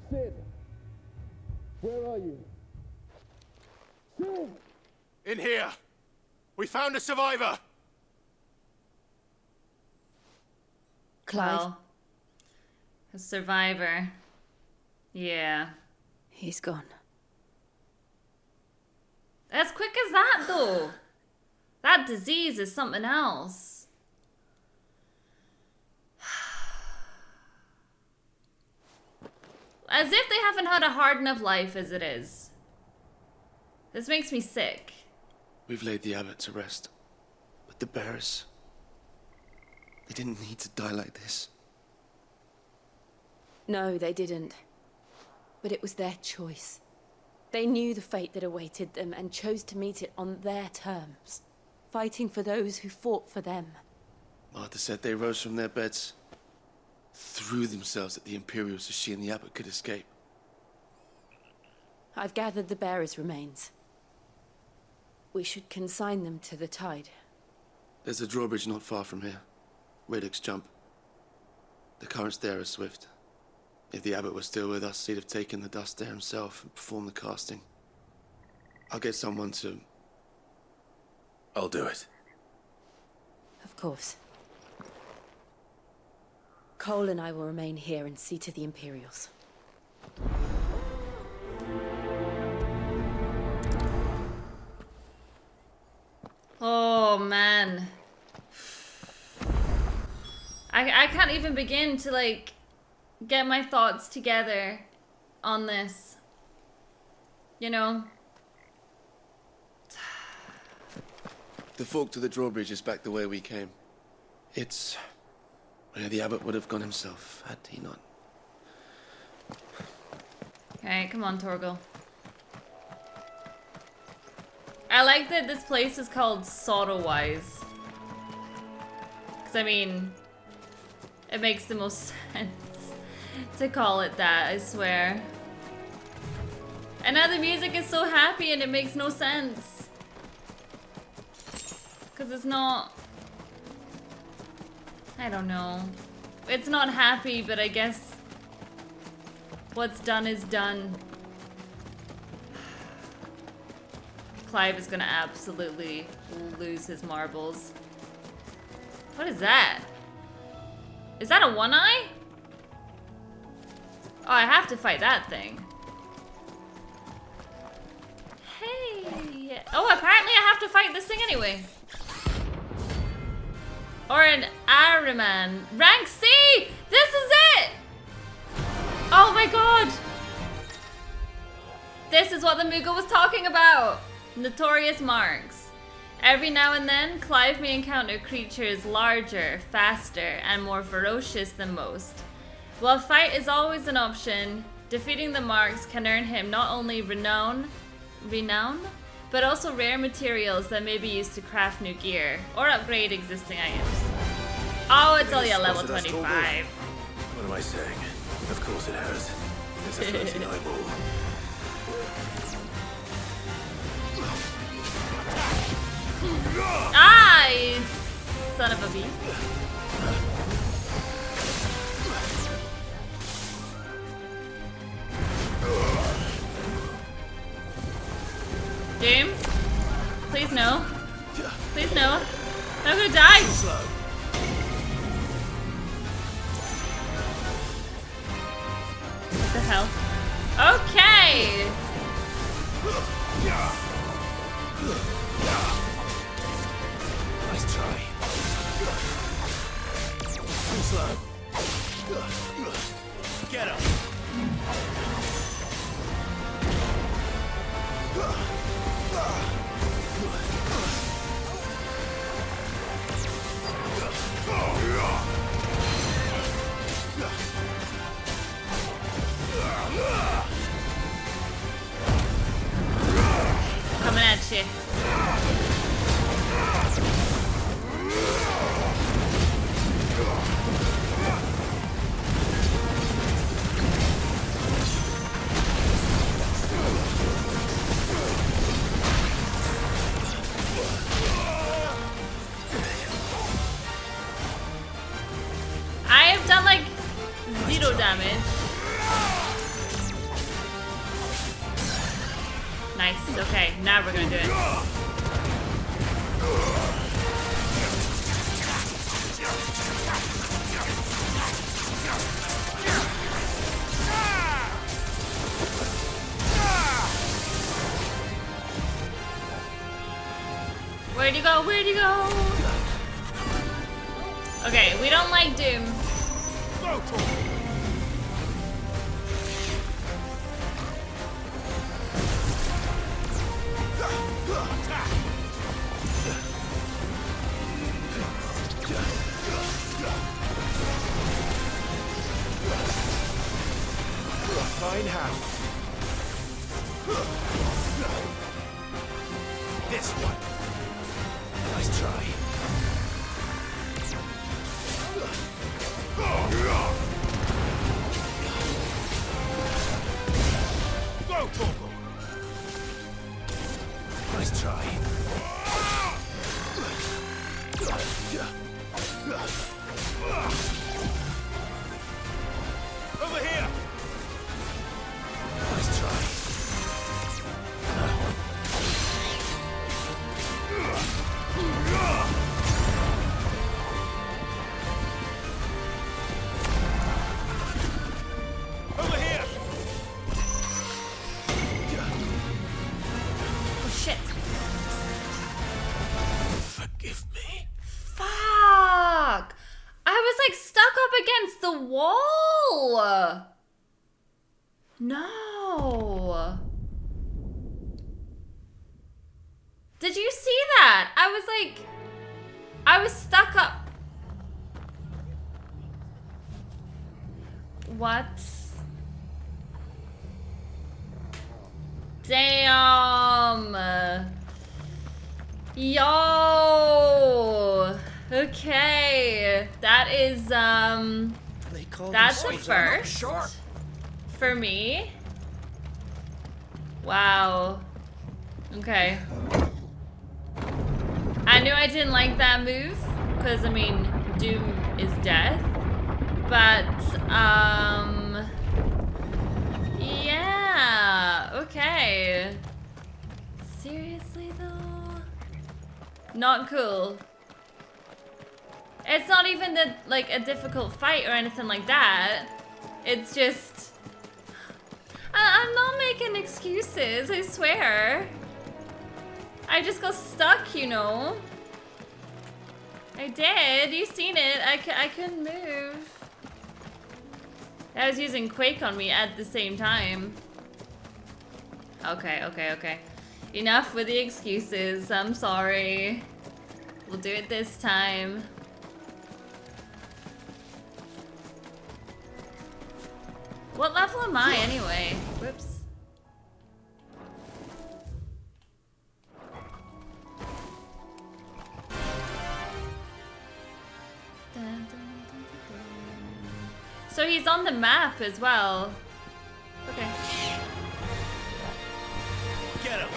Sid! Where are you? Sid! In here! We found a survivor! Clive. Well, a survivor. Yeah. He's gone. As quick as that, though. That disease is something else. As if they haven't had a hard enough life as it is. This makes me sick. We've laid the abbot to rest. But the bearers... they didn't need to die like this. No, they didn't. But it was their choice. They knew the fate that awaited them and chose to meet it on their terms, fighting for those who fought for them. Martha said they rose from their beds, threw themselves at the Imperials so she and the Abbot could escape. I've gathered the bearers' remains. We should consign them to the tide. There's a drawbridge not far from here. Radix jump. The currents there are swift. If the Abbot was still with us, he'd have taken the dust there himself and performed the casting. I'll get someone to... I'll do it. Of course. Cole and I will remain here and see to the Imperials. Oh, man. I can't even begin to, like, get my thoughts together on this. You know? The fork to the drawbridge is back the way we came. It's where the Abbot would have gone himself, had he not. Alright, come on, Torgal. I like that this place is called Sorrowwise. Because, I mean, it makes the most sense to call it that, I swear. And now the music is so happy and it makes no sense. Because it's not... I don't know. It's not happy, but I guess what's done is done. Clive is gonna absolutely lose his marbles. What is that? Is that a one-eye? Oh, I have to fight that thing. Hey. Oh, apparently I have to fight this thing anyway. Or an Ahriman. Rank C! This is it! Oh my god! This is what the Moogle was talking about! Notorious marks. Every now and then, Clive may encounter creatures larger, faster, and more ferocious than most. While fight is always an option, defeating the marks can earn him not only renown, but also rare materials that may be used to craft new gear or upgrade existing items. Oh, it's only a level 25. What am I saying? Of course it has. It's a floating eyeball. Ah, you son of a bee. Doom? Please no. Please no. I'm gonna die! What the hell? Okay! Nice try. Too slow. Get him! Coming at you. I have done like 0 damage. Nice, okay, now we're gonna do it. Where'd you go? Where'd you go? Okay, we don't like Doom. Fine how. This one. Nice try. Go, Torgal. Nice try. Over here. Nice try. Over here. Oh shit. Forgive me. Fuck! I was like stuck up against the wall! No. Did you see that? I was stuck up. What? Damn. Yo. Okay. That is, that's a first for me. Wow. Okay. I knew I didn't like that move, because, I mean, Doom is death. But, yeah, okay. Seriously, though? Not cool. It's not even like a difficult fight or anything like that. It's just... I'm not making excuses, I swear. I just got stuck, you know. I did. You seen it. I couldn't move. I was using Quake on me at the same time. Okay, okay, okay. Enough with the excuses. I'm sorry. We'll do it this time. What level am I anyway? Whoops. So he's on the map as well. Okay. Get him.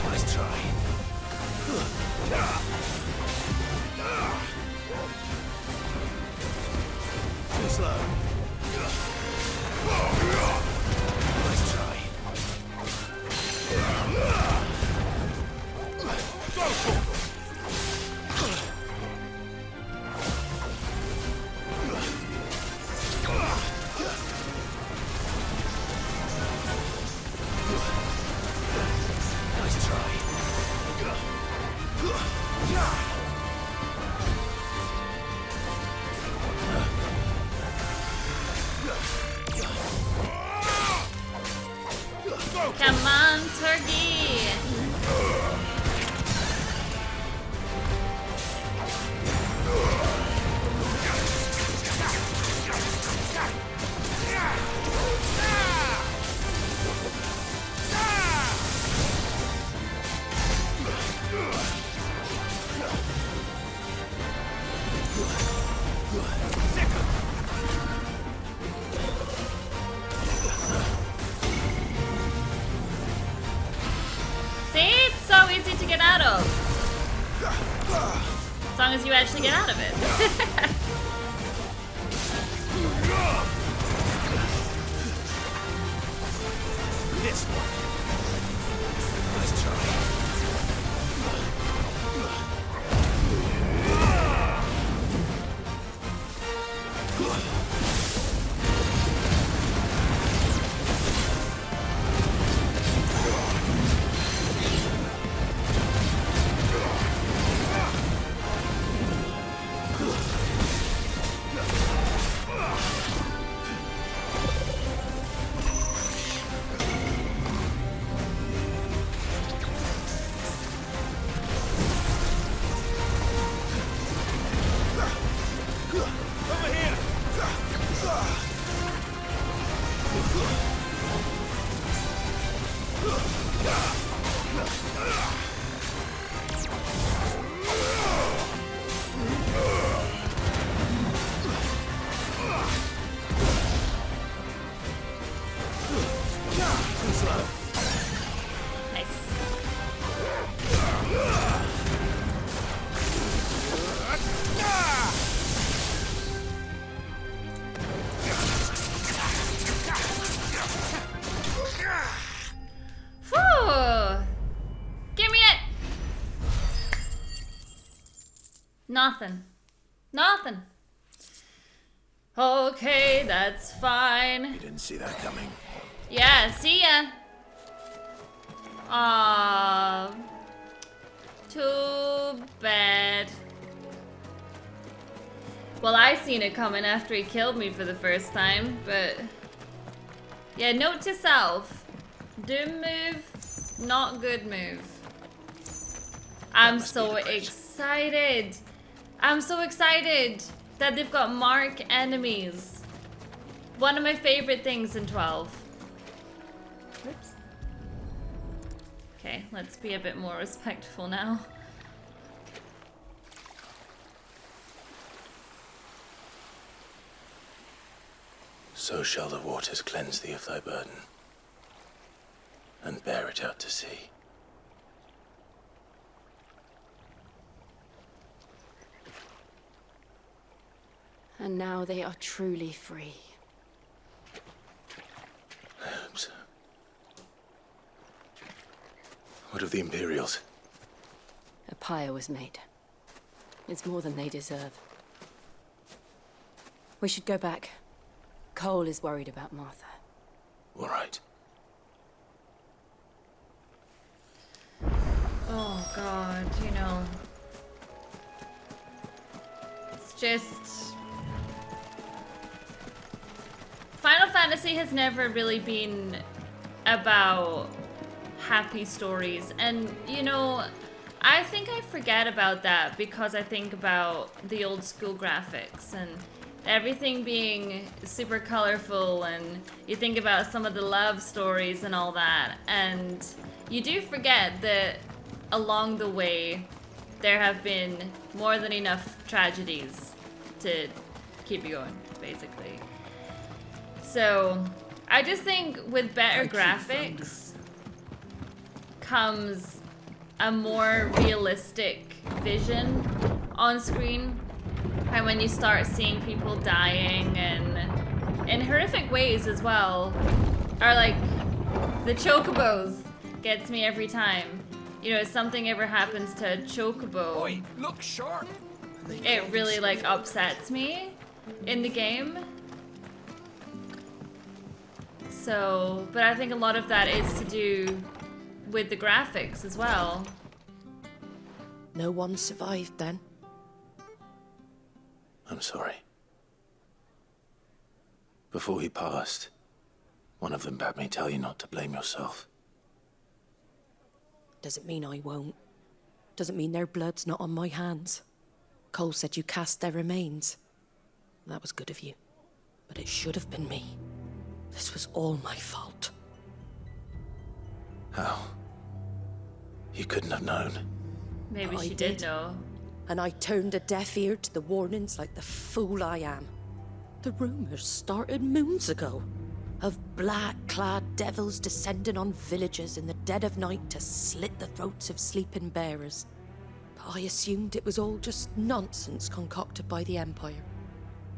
Nice try. Too slow. Nice try. Go for it. Nice try. Come on, turkey. See? It's so easy to get out of. As long as you actually get out of it. This one. Nice try. Nothing. Nothing. Okay, that's fine. You didn't see that coming. Yeah, see ya. Aww. Too bad. Well, I seen it coming after he killed me for the first time, but... Yeah, note to self. Doom move, not good move. I'm so excited. I'm so excited that they've got mark enemies. One of my favorite things in 12. Oops. Okay, let's be a bit more respectful now. So shall the waters cleanse thee of thy burden, and bear it out to sea. And now they are truly free. I hope so. What of the Imperials? A pyre was made. It's more than they deserve. We should go back. Cole is worried about Martha. All right. Oh god, you know. It's just... Final Fantasy has never really been about happy stories, and you know, I think I forget about that because I think about the old school graphics and everything being super colorful, and you think about some of the love stories and all that, and you do forget that along the way there have been more than enough tragedies to keep you going, basically. So I just think with better graphics comes a more realistic vision on screen. And when you start seeing people dying and in horrific ways as well, are like the chocobos gets me every time. You know, if something ever happens to a chocobo, Oi, look sharp. It really like upsets me in the game. So, but I think a lot of that is to do with the graphics as well. No one survived then? I'm sorry. Before he passed, one of them bade me tell you not to blame yourself. Doesn't mean I won't. Doesn't mean their blood's not on my hands. Cole said you cast their remains. That was good of you. But it should have been me. This was all my fault. How? You couldn't have known. Maybe I she did know. And I turned a deaf ear to the warnings like the fool I am. The rumors started moons ago. Of black-clad devils descending on villages in the dead of night to slit the throats of sleeping bearers. But I assumed it was all just nonsense concocted by the Empire.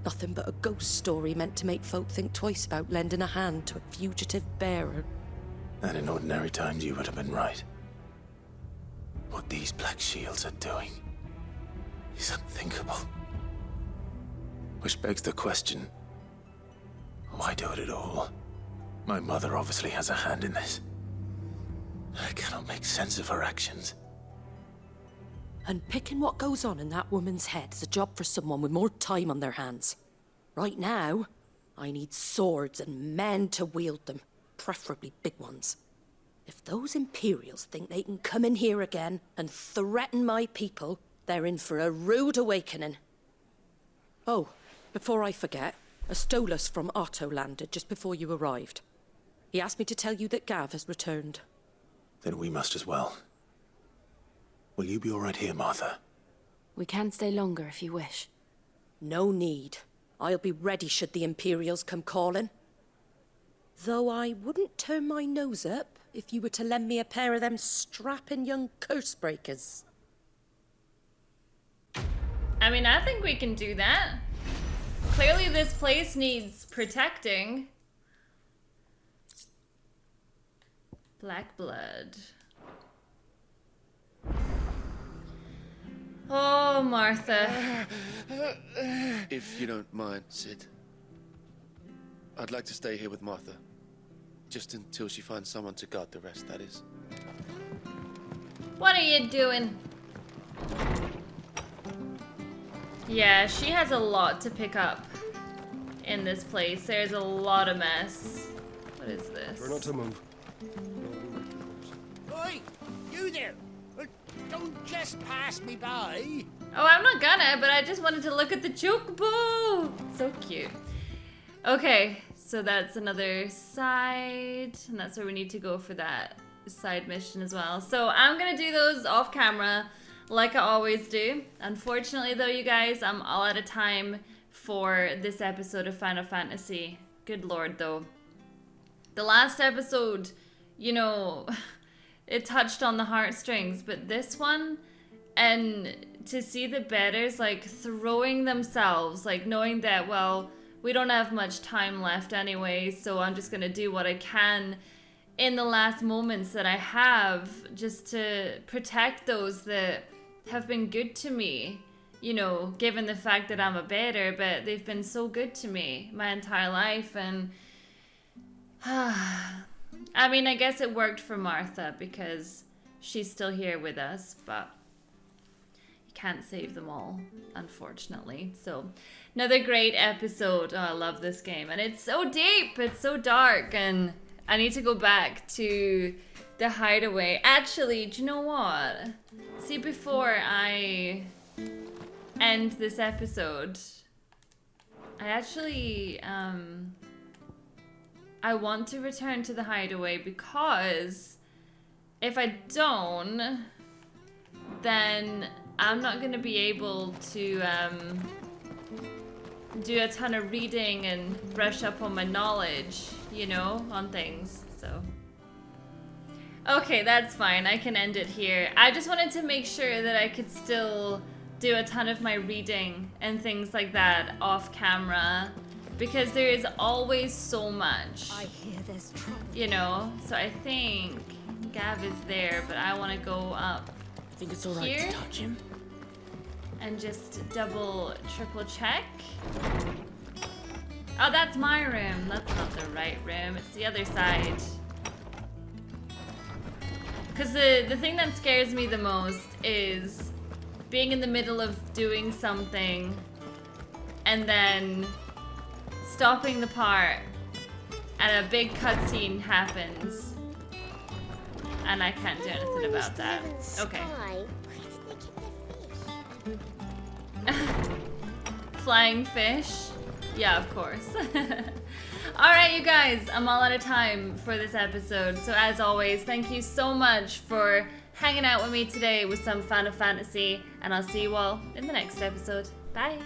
Nothing but a ghost story meant to make folk think twice about lending a hand to a fugitive bearer. And in ordinary times you would have been right. What these Black Shields are doing is unthinkable. Which begs the question, why do it at all? My mother obviously has a hand in this. I cannot make sense of her actions. And picking what goes on in that woman's head is a job for someone with more time on their hands. Right now, I need swords and men to wield them, preferably big ones. If those Imperials think they can come in here again and threaten my people, they're in for a rude awakening. Oh, before I forget, a Stolas from Otto landed just before you arrived. He asked me to tell you that Gav has returned. Then we must as well. Will you be all right here, Martha? We can stay longer if you wish. No need. I'll be ready should the Imperials come calling. Though I wouldn't turn my nose up if you were to lend me a pair of them strapping young curse-breakers. I mean, I think we can do that. Clearly this place needs protecting. Black blood. Oh Martha. If you don't mind, Sid, I'd like to stay here with Martha. Just until she finds someone to guard the rest, that is. What are you doing? Yeah, she has a lot to pick up in this place. There's a lot of mess. What is this? Try not to move. Oi, you there! Don't just pass me by. Oh, I'm not gonna, but I just wanted to look at the chocobo. So cute. Okay, so that's another side, and that's where we need to go for that side mission as well. So I'm gonna do those off camera, like I always do. Unfortunately, though, you guys, I'm all out of time for this episode of Final Fantasy. Good lord, though. The last episode, you know, it touched on the heartstrings, but this one, and to see the betters like throwing themselves, like knowing that, well, we don't have much time left anyway, so I'm just gonna do what I can in the last moments that I have just to protect those that have been good to me, you know, given the fact that I'm a better, but they've been so good to me my entire life. And I mean, I guess it worked for Martha because she's still here with us, but you can't save them all, unfortunately. So another great episode. Oh, I love this game, and it's so deep, it's so dark, and I need to go back to the hideaway. Actually, do you know what? See, before I end this episode, I actually, I want to return to the hideaway, because if I don't, then I'm not going to be able to do a ton of reading and brush up on my knowledge, you know, on things. So okay, that's fine. I can end it here. I just wanted to make sure that I could still do a ton of my reading and things like that off camera, because there is always so much. I hear there's trouble. You know, so I think Gav is there, but I want to go up. I think it's alright to touch him. And just double, triple check. Oh, that's my room. That's not the right room. It's the other side. Because the thing that scares me the most is being in the middle of doing something and then stopping the part and a big cutscene happens and I can't do anything about that. Okay. Flying fish? Yeah, of course. Alright, you guys, I'm all out of time for this episode. So as always, thank you so much for hanging out with me today with some Final Fantasy, and I'll see you all in the next episode. Bye!